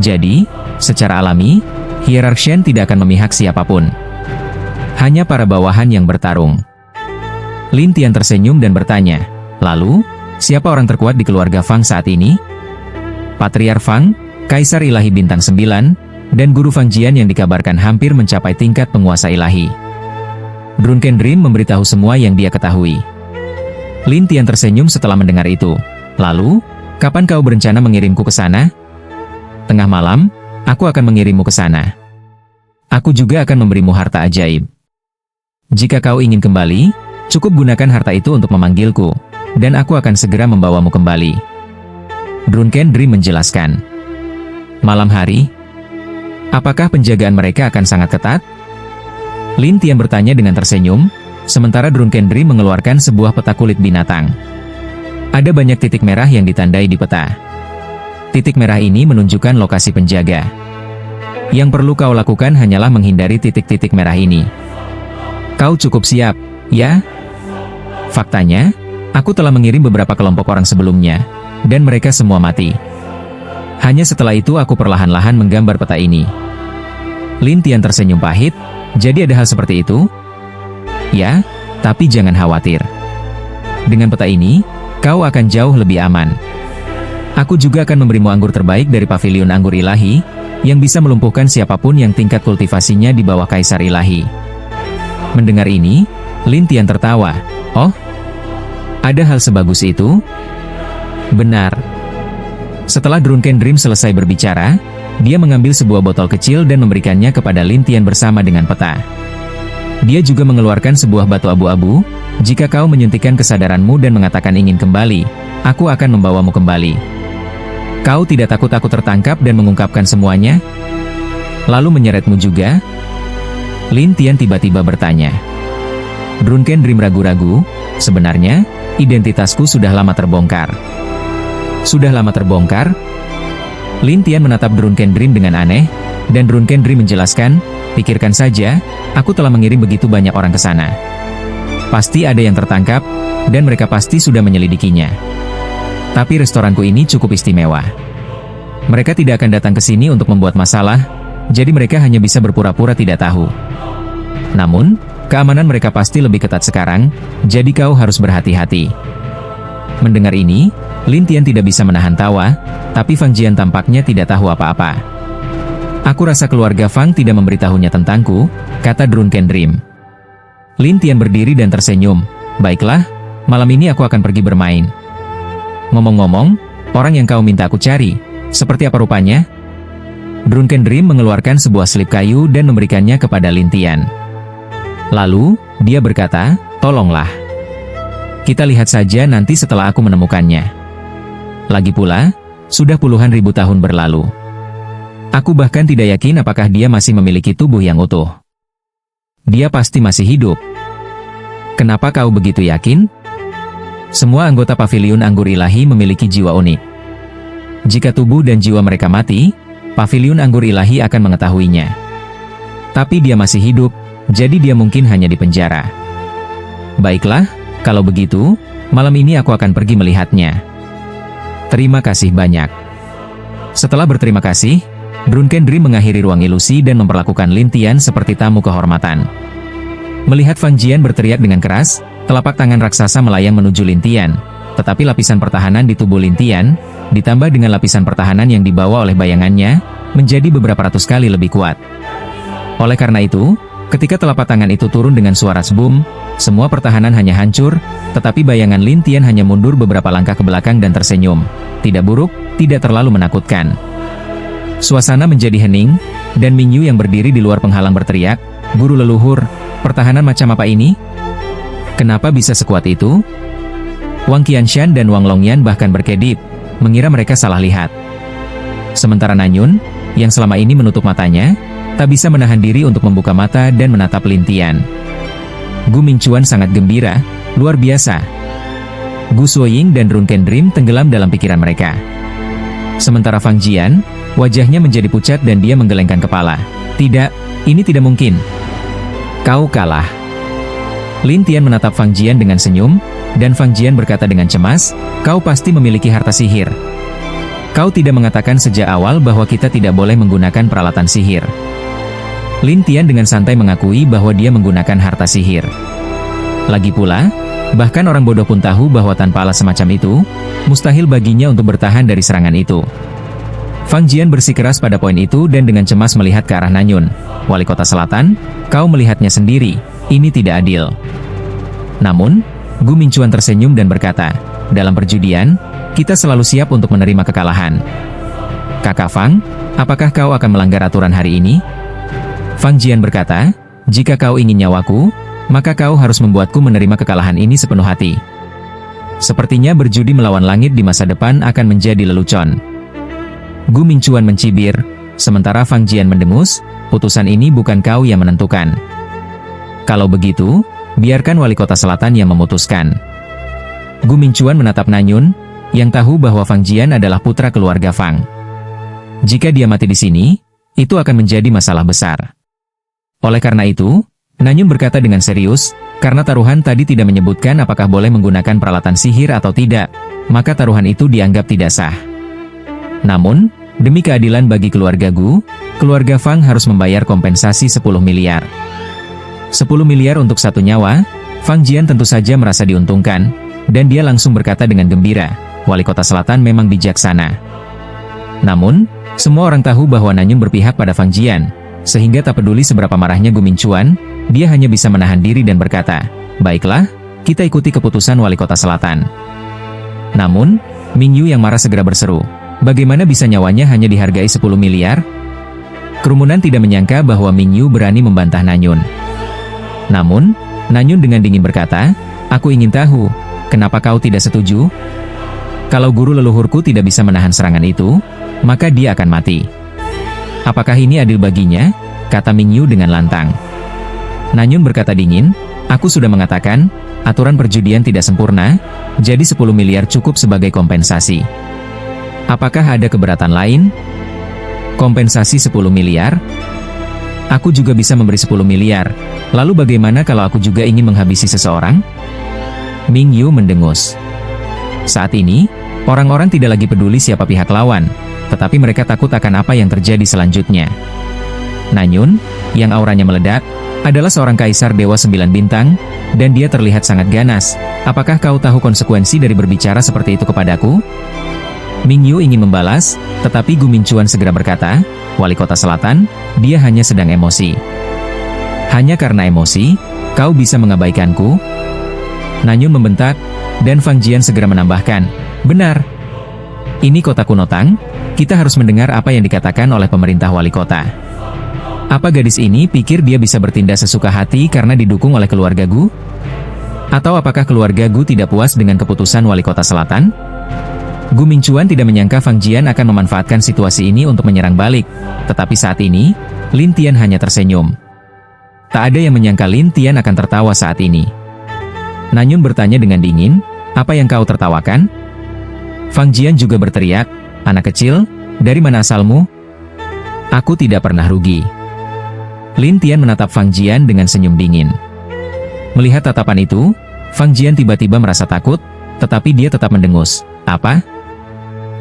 Jadi, secara alami, hierark Shen tidak akan memihak siapapun. Hanya para bawahan yang bertarung. Lin Tian tersenyum dan bertanya, lalu, siapa orang terkuat di keluarga Fang saat ini? Patriark Fang, Kaisar Ilahi Bintang 9, dan Guru Fang Jian yang dikabarkan hampir mencapai tingkat penguasa ilahi. Drunken Dream memberitahu semua yang dia ketahui. Lin Tian tersenyum setelah mendengar itu. Lalu, kapan kau berencana mengirimku ke sana? Tengah malam, aku akan mengirimmu ke sana. Aku juga akan memberimu harta ajaib. Jika kau ingin kembali, cukup gunakan harta itu untuk memanggilku, dan aku akan segera membawamu kembali. Drunken Dream menjelaskan. Malam hari, apakah penjagaan mereka akan sangat ketat? Lin Tian bertanya dengan tersenyum, sementara Drunken Dream mengeluarkan sebuah peta kulit binatang. Ada banyak titik merah yang ditandai di peta. Titik merah ini menunjukkan lokasi penjaga. Yang perlu kau lakukan hanyalah menghindari titik-titik merah ini. Kau cukup siap, ya? Faktanya, aku telah mengirim beberapa kelompok orang sebelumnya, dan mereka semua mati. Hanya setelah itu aku perlahan-lahan menggambar peta ini. Lin Tian tersenyum pahit, jadi ada hal seperti itu? Ya, tapi jangan khawatir. Dengan peta ini, kau akan jauh lebih aman. Aku juga akan memberimu anggur terbaik dari pavilion anggur ilahi, yang bisa melumpuhkan siapapun yang tingkat kultivasinya di bawah Kaisar Ilahi. Mendengar ini, Lin Tian tertawa. Oh, ada hal sebagus itu? Benar. Setelah Drunken Dream selesai berbicara, dia mengambil sebuah botol kecil dan memberikannya kepada Lin Tian bersama dengan peta. Dia juga mengeluarkan sebuah batu abu-abu. Jika kau menyuntikkan kesadaranmu dan mengatakan ingin kembali, aku akan membawamu kembali. Kau tidak takut aku tertangkap dan mengungkapkan semuanya? Lalu menyeretmu juga? Lin Tian tiba-tiba bertanya. Drunken Dream ragu-ragu, sebenarnya, identitasku sudah lama terbongkar. Sudah lama terbongkar? Lin Tian menatap Drunken Dream dengan aneh, dan Drunken Dream menjelaskan, pikirkan saja, aku telah mengirim begitu banyak orang ke sana. Pasti ada yang tertangkap, dan mereka pasti sudah menyelidikinya. Tapi restoranku ini cukup istimewa. Mereka tidak akan datang ke sini untuk membuat masalah, jadi mereka hanya bisa berpura-pura tidak tahu. Namun, keamanan mereka pasti lebih ketat sekarang, jadi kau harus berhati-hati. Mendengar ini, Lin Tian tidak bisa menahan tawa, tapi Fang Jian tampaknya tidak tahu apa-apa. Aku rasa keluarga Fang tidak memberitahunya tentangku, kata Drunken Dream. Lin Tian berdiri dan tersenyum. Baiklah, malam ini aku akan pergi bermain. Ngomong-ngomong, orang yang kau minta aku cari, Seperti apa rupanya? Drunken Dream mengeluarkan sebuah selip kayu dan memberikannya kepada Lin Tian. Lalu, dia berkata, "Tolonglah. Kita lihat saja nanti setelah aku menemukannya. Lagi pula, sudah puluhan ribu tahun berlalu. Aku bahkan tidak yakin apakah dia masih memiliki tubuh yang utuh. Dia pasti masih hidup." "Kenapa kau begitu yakin?" Semua anggota Paviliun Anggur Ilahi memiliki jiwa unik. Jika tubuh dan jiwa mereka mati, Paviliun Anggur Ilahi akan mengetahuinya. Tapi dia masih hidup, jadi dia mungkin hanya di penjara. "Baiklah, kalau begitu, malam ini aku akan pergi melihatnya. Terima kasih banyak." Setelah berterima kasih, Drunken Dream mengakhiri ruang ilusi dan memperlakukan Lin Tian seperti tamu kehormatan. Melihat Fang Jian berteriak dengan keras, telapak tangan raksasa melayang menuju Lin Tian, tetapi lapisan pertahanan di tubuh Lin Tian, ditambah dengan lapisan pertahanan yang dibawa oleh bayangannya, menjadi beberapa ratus kali lebih kuat. Oleh karena itu, ketika telapak tangan itu turun dengan suara sebum, semua pertahanan hanya hancur, tetapi bayangan Lin Tian hanya mundur beberapa langkah ke belakang dan tersenyum. Tidak buruk, tidak terlalu menakutkan. Suasana menjadi hening, dan Ming Yu yang berdiri di luar penghalang berteriak, "Guru leluhur, pertahanan macam apa ini? Kenapa bisa sekuat itu?" Wang Qianshan dan Wang Longyan bahkan berkedip, mengira mereka salah lihat. Sementara Nanyun, yang selama ini menutup matanya, tak bisa menahan diri untuk membuka mata dan menatap Lin Tian. Gu Mingchuan sangat gembira, luar biasa. Gu Suoying dan Drunken Dream tenggelam dalam pikiran mereka. Sementara Fang Jian, wajahnya menjadi pucat dan dia menggelengkan kepala. "Tidak, ini tidak mungkin. Kau kalah." Lin Tian menatap Fang Jian dengan senyum, dan Fang Jian berkata dengan cemas, "Kau pasti memiliki harta sihir. Kau tidak mengatakan sejak awal bahwa kita tidak boleh menggunakan peralatan sihir." Lin Tian dengan santai mengakui bahwa dia menggunakan harta sihir. Lagi pula, bahkan orang bodoh pun tahu bahwa tanpa alas semacam itu, mustahil baginya untuk bertahan dari serangan itu. Fang Jian bersikeras pada poin itu dan dengan cemas melihat ke arah Nanyun. "Wali Kota Selatan, kau melihatnya sendiri, ini tidak adil." Namun, Gu Mingchuan tersenyum dan berkata, "Dalam perjudian, kita selalu siap untuk menerima kekalahan. Kakak Fang, apakah kau akan melanggar aturan hari ini?" Fang Jian berkata, "Jika kau ingin nyawaku, maka kau harus membuatku menerima kekalahan ini sepenuh hati." Sepertinya berjudi melawan langit di masa depan akan menjadi lelucon. Gu Mingchuan mencibir, sementara Fang Jian mendengus, "Putusan ini bukan kau yang menentukan. Kalau begitu, biarkan Wali Kota Selatan yang memutuskan." Gu Mingchuan menatap Nanyun, yang tahu bahwa Fang Jian adalah putra keluarga Fang. Jika dia mati di sini, itu akan menjadi masalah besar. Oleh karena itu, Nanyun berkata dengan serius, karena taruhan tadi tidak menyebutkan apakah boleh menggunakan peralatan sihir atau tidak, maka taruhan itu dianggap tidak sah. Namun, demi keadilan bagi keluarga Gu, keluarga Fang harus membayar kompensasi 10 miliar. 10 miliar untuk satu nyawa. Fang Jian tentu saja merasa diuntungkan, dan dia langsung berkata dengan gembira, "Wali Kota Selatan memang bijaksana." Namun, semua orang tahu bahwa Nanyun berpihak pada Fang Jian, sehingga tak peduli seberapa marahnya Gu Mingchuan, dia hanya bisa menahan diri dan berkata, "Baiklah, kita ikuti keputusan Wali Kota Selatan." Namun, Ming Yu yang marah segera berseru, "Bagaimana bisa nyawanya hanya dihargai 10 miliar? Kerumunan tidak menyangka bahwa Ming Yu berani membantah Nanyun. Namun, Nanyun dengan dingin berkata, "Aku ingin tahu, kenapa kau tidak setuju? Kalau guru leluhurku tidak bisa menahan serangan itu, maka dia akan mati." "Apakah ini adil baginya?" kata Ming Yu dengan lantang. Nanyun berkata dingin, "Aku sudah mengatakan, aturan perjudian tidak sempurna, jadi 10 miliar cukup sebagai kompensasi. Apakah ada keberatan lain?" "Kompensasi 10 miliar? Aku juga bisa memberi 10 miliar. Lalu bagaimana kalau aku juga ingin menghabisi seseorang?" Ming Yu mendengus. Saat ini, orang-orang tidak lagi peduli siapa pihak lawan, tetapi mereka takut akan apa yang terjadi selanjutnya. Nanyun, yang auranya meledak, adalah seorang kaisar Dewa 9 Bintang, dan dia terlihat sangat ganas. "Apakah kau tahu konsekuensi dari berbicara seperti itu kepadaku?" Ming Yu ingin membalas, tetapi Gu Mingchuan segera berkata, "Wali Kota Selatan, dia hanya sedang emosi. Hanya karena emosi, kau bisa mengabaikanku?" Nanyun membentak, dan Fang Jian segera menambahkan, "Benar. Ini kota kuno Tang, kita harus mendengar apa yang dikatakan oleh pemerintah wali kota. Apa gadis ini pikir dia bisa bertindak sesuka hati karena didukung oleh keluarga Gu? Atau apakah keluarga Gu tidak puas dengan keputusan wali kota selatan? Gu Mingchuan tidak menyangka Fang Jian akan memanfaatkan situasi ini untuk menyerang balik, tetapi saat ini, Lin Tian hanya tersenyum. Tak ada yang menyangka Lin Tian akan tertawa saat ini. Nanyun bertanya dengan dingin, "Apa yang kau tertawakan?" Fang Jian juga berteriak, "Anak kecil, dari mana asalmu?" "Aku tidak pernah rugi." Lin Tian menatap Fang Jian dengan senyum dingin. Melihat tatapan itu, Fang Jian tiba-tiba merasa takut, tetapi dia tetap mendengus. "Apa?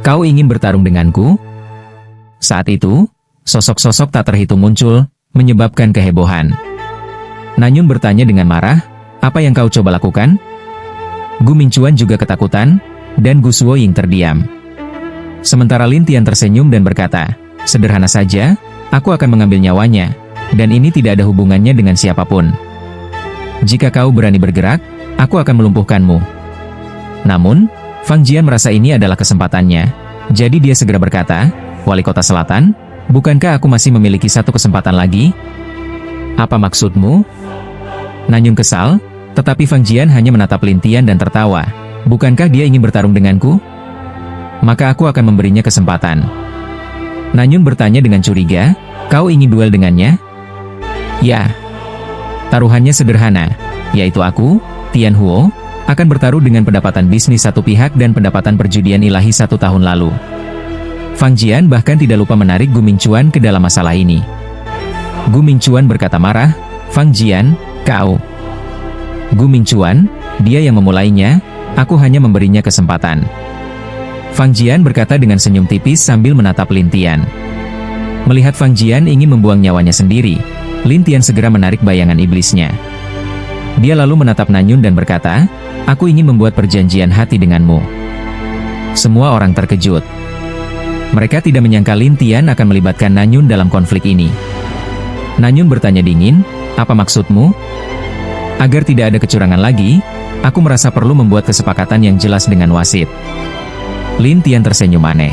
Kau ingin bertarung denganku?" Saat itu, sosok-sosok tak terhitung muncul, menyebabkan kehebohan. Nanyun bertanya dengan marah, "Apa yang kau coba lakukan?" Gu Mingchuan juga ketakutan, dan Gu Suoying terdiam. Sementara Lin Tian tersenyum dan berkata, "Sederhana saja, aku akan mengambil nyawanya, dan ini tidak ada hubungannya dengan siapapun. Jika kau berani bergerak, aku akan melumpuhkanmu." Namun, Fang Jian merasa ini adalah kesempatannya, jadi dia segera berkata, "Wali kota selatan, bukankah aku masih memiliki satu kesempatan lagi? Apa maksudmu?" Nanyun kesal, tetapi Fang Jian hanya menatap Lin Tian dan tertawa. "Bukankah dia ingin bertarung denganku? Maka aku akan memberinya kesempatan." Nanyun bertanya dengan curiga, "Kau ingin duel dengannya?" "Ya." Taruhannya sederhana, yaitu aku, Tian Huo, akan bertaruh dengan pendapatan bisnis satu pihak dan pendapatan perjudian ilahi 1 tahun lalu. Fang Jian bahkan tidak lupa menarik Gu Mingchuan ke dalam masalah ini. Gu Mingchuan berkata marah, "Fang Jian, kau..." "Gu Mingchuan, dia yang memulainya, aku hanya memberinya kesempatan." Fang Jian berkata dengan senyum tipis sambil menatap Lin Tian. Melihat Fang Jian ingin membuang nyawanya sendiri, Lin Tian segera menarik bayangan iblisnya. Dia lalu menatap Nanyun dan berkata, "Aku ingin membuat perjanjian hati denganmu." Semua orang terkejut. Mereka tidak menyangka Lin Tian akan melibatkan Nanyun dalam konflik ini. Nanyun bertanya dingin, "Apa maksudmu?" "Agar tidak ada kecurangan lagi, aku merasa perlu membuat kesepakatan yang jelas dengan wasit." Lin Tian tersenyum aneh.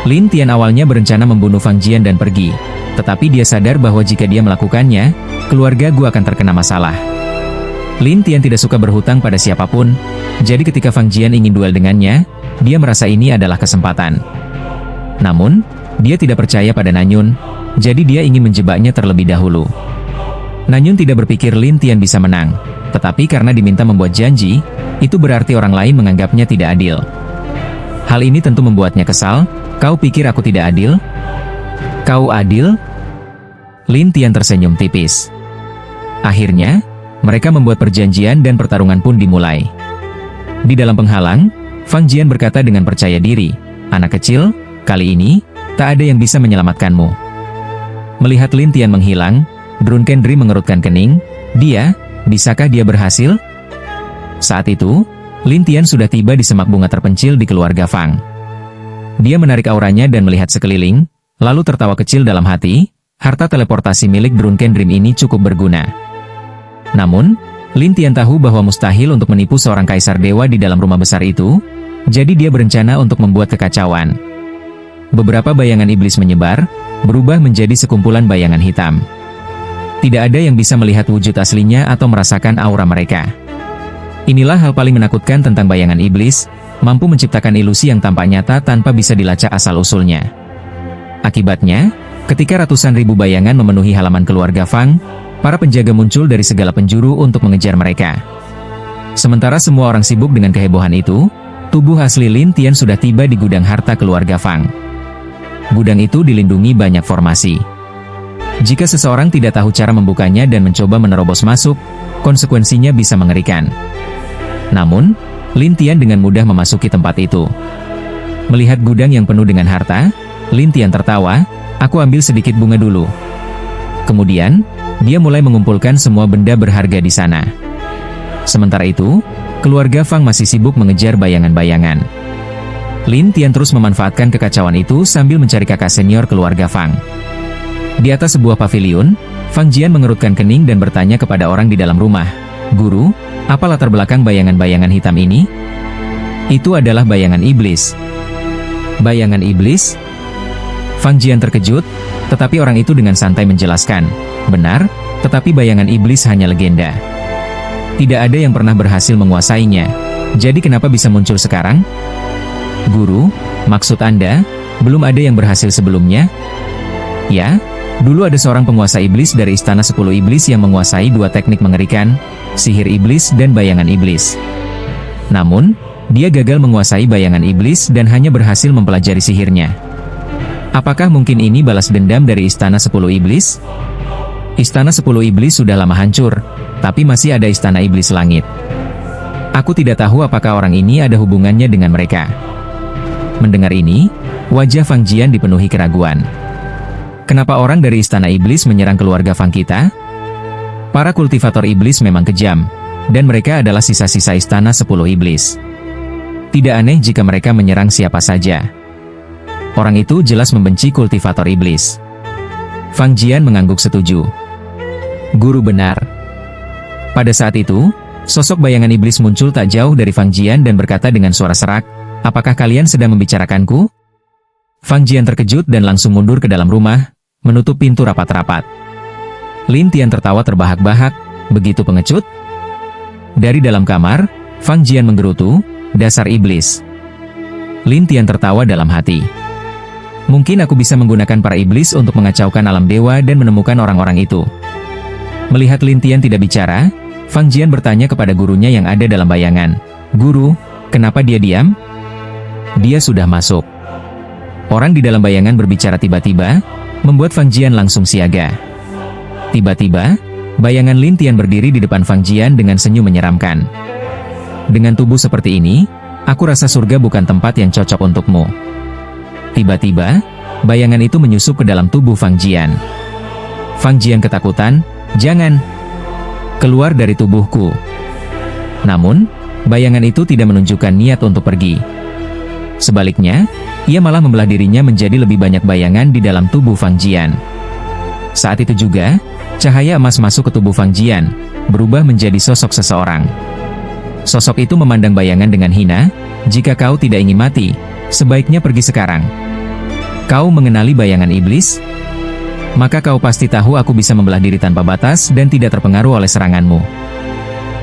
Lin Tian awalnya berencana membunuh Fang Jian dan pergi, tetapi dia sadar bahwa jika dia melakukannya, keluarga Gu akan terkena masalah. Lin Tian tidak suka berhutang pada siapapun, jadi ketika Fang Jian ingin duel dengannya, dia merasa ini adalah kesempatan. Namun, dia tidak percaya pada Nanyun, jadi dia ingin menjebaknya terlebih dahulu. Nanyun tidak berpikir Lin Tian bisa menang, tetapi karena diminta membuat janji, itu berarti orang lain menganggapnya tidak adil. Hal ini tentu membuatnya kesal. "Kau pikir aku tidak adil? Kau adil?" Lin Tian tersenyum tipis. Akhirnya, mereka membuat perjanjian dan pertarungan pun dimulai. Di dalam penghalang, Fang Jian berkata dengan percaya diri, "Anak kecil, kali ini, tak ada yang bisa menyelamatkanmu." Melihat Lin Tian menghilang, Drunken Dream mengerutkan kening. Bisakah dia berhasil? Saat itu, Lin Tian sudah tiba di semak bunga terpencil di keluarga Fang. Dia menarik auranya dan melihat sekeliling, lalu tertawa kecil dalam hati, harta teleportasi milik Drunken Dream ini cukup berguna. Namun, Lin Tian tahu bahwa mustahil untuk menipu seorang kaisar dewa di dalam rumah besar itu, jadi dia berencana untuk membuat kekacauan. Beberapa bayangan iblis menyebar, berubah menjadi sekumpulan bayangan hitam. Tidak ada yang bisa melihat wujud aslinya atau merasakan aura mereka. Inilah hal paling menakutkan tentang bayangan iblis, mampu menciptakan ilusi yang tampak nyata tanpa bisa dilacak asal-usulnya. Akibatnya, ketika ratusan ribu bayangan memenuhi halaman keluarga Fang, para penjaga muncul dari segala penjuru untuk mengejar mereka. Sementara semua orang sibuk dengan kehebohan itu, tubuh asli Lin Tian sudah tiba di gudang harta keluarga Fang. Gudang itu dilindungi banyak formasi. Jika seseorang tidak tahu cara membukanya dan mencoba menerobos masuk, konsekuensinya bisa mengerikan. Namun, Lin Tian dengan mudah memasuki tempat itu. Melihat gudang yang penuh dengan harta, Lin Tian tertawa, "Aku ambil sedikit bunga dulu." Kemudian, dia mulai mengumpulkan semua benda berharga di sana. Sementara itu, keluarga Fang masih sibuk mengejar bayangan-bayangan. Lin Tian terus memanfaatkan kekacauan itu sambil mencari kakak senior keluarga Fang. Di atas sebuah paviliun, Fang Jian mengerutkan kening dan bertanya kepada orang di dalam rumah, "Guru, apa latar belakang bayangan-bayangan hitam ini?" "Itu adalah bayangan iblis." Bayangan iblis? Fang Jian terkejut, tetapi orang itu dengan santai menjelaskan, benar, tetapi bayangan iblis hanya legenda. Tidak ada yang pernah berhasil menguasainya. Jadi kenapa bisa muncul sekarang? Guru, maksud Anda, belum ada yang berhasil sebelumnya? Ya, dulu ada seorang penguasa iblis dari Istana 10 Iblis yang menguasai dua teknik mengerikan, sihir iblis dan bayangan iblis. Namun, dia gagal menguasai bayangan iblis dan hanya berhasil mempelajari sihirnya. Apakah mungkin ini balas dendam dari Istana 10 Iblis? Istana 10 Iblis sudah lama hancur, tapi masih ada Istana Iblis Langit. Aku tidak tahu apakah orang ini ada hubungannya dengan mereka. Mendengar ini, wajah Fang Jian dipenuhi keraguan. Kenapa orang dari Istana Iblis menyerang keluarga Fang kita? Para kultivator iblis memang kejam, dan mereka adalah sisa-sisa Istana 10 Iblis. Tidak aneh jika mereka menyerang siapa saja. Orang itu jelas membenci kultivator iblis. Fang Jian mengangguk setuju. Guru benar. Pada saat itu, sosok bayangan iblis muncul tak jauh dari Fang Jian dan berkata dengan suara serak, apakah kalian sedang membicarakanku? Fang Jian terkejut dan langsung mundur ke dalam rumah, menutup pintu rapat-rapat. Lin Tian tertawa terbahak-bahak, begitu pengecut. Dari dalam kamar, Fang Jian menggerutu, dasar iblis. Lin Tian tertawa dalam hati. Mungkin aku bisa menggunakan para iblis untuk mengacaukan alam dewa dan menemukan orang-orang itu. Melihat Lin Tian tidak bicara, Fang Jian bertanya kepada gurunya yang ada dalam bayangan. Guru, kenapa dia diam? Dia sudah masuk. Orang di dalam bayangan berbicara tiba-tiba, membuat Fang Jian langsung siaga. Tiba-tiba, bayangan Lin Tian berdiri di depan Fang Jian dengan senyum menyeramkan. Dengan tubuh seperti ini, aku rasa surga bukan tempat yang cocok untukmu. Tiba-tiba, bayangan itu menyusup ke dalam tubuh Fang Jian. Fang Jian ketakutan, jangan keluar dari tubuhku. Namun, bayangan itu tidak menunjukkan niat untuk pergi. Sebaliknya, ia malah membelah dirinya menjadi lebih banyak bayangan di dalam tubuh Fang Jian. Saat itu juga, cahaya emas masuk ke tubuh Fang Jian, berubah menjadi sosok seseorang. Sosok itu memandang bayangan dengan hina, jika kau tidak ingin mati, sebaiknya pergi sekarang. Kau mengenali bayangan iblis? Maka kau pasti tahu aku bisa membelah diri tanpa batas dan tidak terpengaruh oleh seranganmu.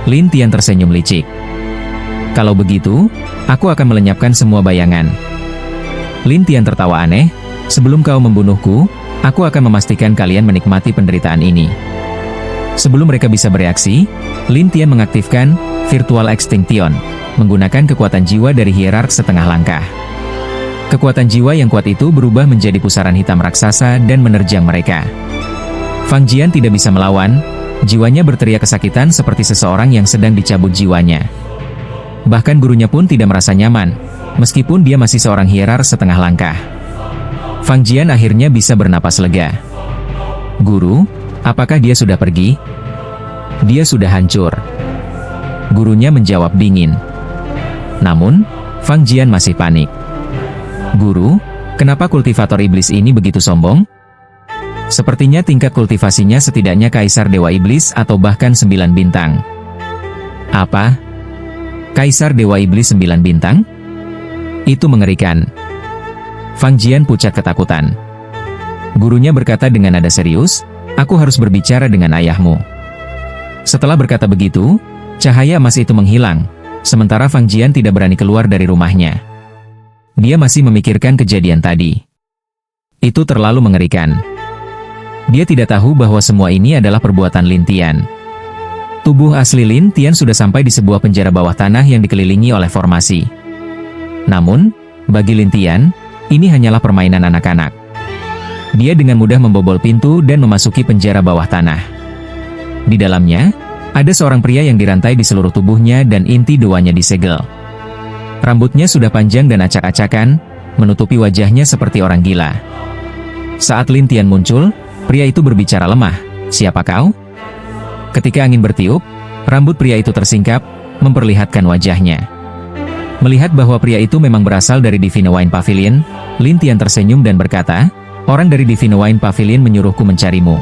Lin Tian tersenyum licik. Kalau begitu, aku akan melenyapkan semua bayangan. Lin Tian tertawa aneh, sebelum kau membunuhku, aku akan memastikan kalian menikmati penderitaan ini. Sebelum mereka bisa bereaksi, Lin Tian mengaktifkan Virtual Extinction, menggunakan kekuatan jiwa dari hierark setengah langkah. Kekuatan jiwa yang kuat itu berubah menjadi pusaran hitam raksasa dan menerjang mereka. Fang Jian tidak bisa melawan, jiwanya berteriak kesakitan seperti seseorang yang sedang dicabut jiwanya. Bahkan gurunya pun tidak merasa nyaman, meskipun dia masih seorang hierark setengah langkah. Fang Jian akhirnya bisa bernapas lega. Guru, apakah dia sudah pergi? Dia sudah hancur. Gurunya menjawab dingin. Namun, Fang Jian masih panik. Guru, kenapa kultivator iblis ini begitu sombong? Sepertinya tingkat kultivasinya setidaknya Kaisar Dewa Iblis atau bahkan 9 bintang. Apa? Kaisar Dewa Iblis 9 bintang? Itu mengerikan. Fang Jian pucat ketakutan. Gurunya berkata dengan nada serius, aku harus berbicara dengan ayahmu. Setelah berkata begitu, cahaya emas itu menghilang, sementara Fang Jian tidak berani keluar dari rumahnya. Dia masih memikirkan kejadian tadi. Itu terlalu mengerikan. Dia tidak tahu bahwa semua ini adalah perbuatan Lin Tian. Tubuh asli Lin Tian sudah sampai di sebuah penjara bawah tanah yang dikelilingi oleh formasi. Namun, bagi Lin Tian, ini hanyalah permainan anak-anak. Dia dengan mudah membobol pintu dan memasuki penjara bawah tanah. Di dalamnya, ada seorang pria yang dirantai di seluruh tubuhnya dan inti doanya disegel. Rambutnya sudah panjang dan acak-acakan, menutupi wajahnya seperti orang gila. Saat Lin Tian muncul, pria itu berbicara lemah, siapa kau? Ketika angin bertiup, rambut pria itu tersingkap, memperlihatkan wajahnya. Melihat bahwa pria itu memang berasal dari Divine Wine Pavilion, Lin Tian tersenyum dan berkata, orang dari Divine Wine Pavilion menyuruhku mencarimu.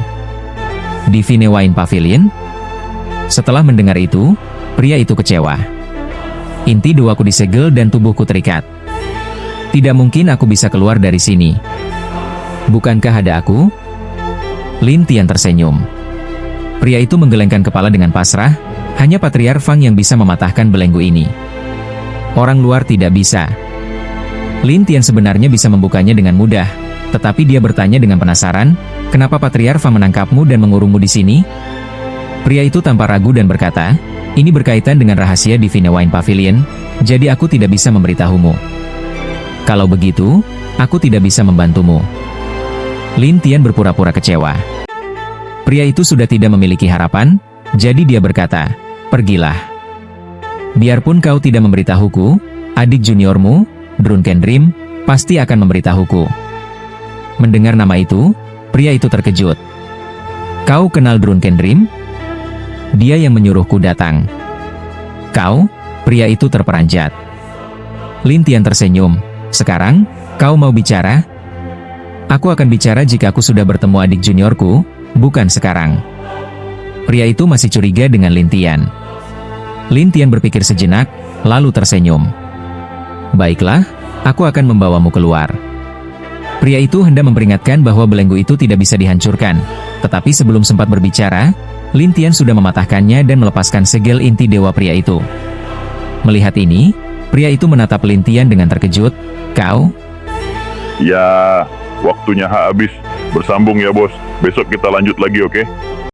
Divine Wine Pavilion? Setelah mendengar itu, pria itu kecewa. Inti doaku disegel dan tubuhku terikat. Tidak mungkin aku bisa keluar dari sini. Bukankah ada aku? Lin Tian tersenyum. Pria itu menggelengkan kepala dengan pasrah, hanya Patriark Fang yang bisa mematahkan belenggu ini. Orang luar tidak bisa. Lin Tian sebenarnya bisa membukanya dengan mudah, tetapi dia bertanya dengan penasaran, kenapa Patriark Fang menangkapmu dan mengurungmu di sini? Pria itu tanpa ragu dan berkata, ini berkaitan dengan rahasia Divine Wine Pavilion, jadi aku tidak bisa memberitahumu. Kalau begitu, aku tidak bisa membantumu. Lin Tian berpura-pura kecewa. Pria itu sudah tidak memiliki harapan, jadi dia berkata, pergilah. Biarpun kau tidak memberitahuku, adik juniormu, Drunken Dream, pasti akan memberitahuku. Mendengar nama itu, pria itu terkejut. Kau kenal Drunken Dream? Dia yang menyuruhku datang. Kau? Pria itu terperanjat. Lin Tian tersenyum. Sekarang, kau mau bicara? Aku akan bicara jika aku sudah bertemu adik juniorku, bukan sekarang. Pria itu masih curiga dengan Lin Tian. Lin Tian berpikir sejenak, lalu tersenyum. Baiklah, aku akan membawamu keluar. Pria itu hendak memperingatkan bahwa belenggu itu tidak bisa dihancurkan, tetapi sebelum sempat berbicara, Lin Tian sudah mematahkannya dan melepaskan segel inti dewa pria itu. Melihat ini, pria itu menatap Lin Tian dengan terkejut. Kau? Ya, waktunya habis. Bersambung ya bos. Besok kita lanjut lagi, oke?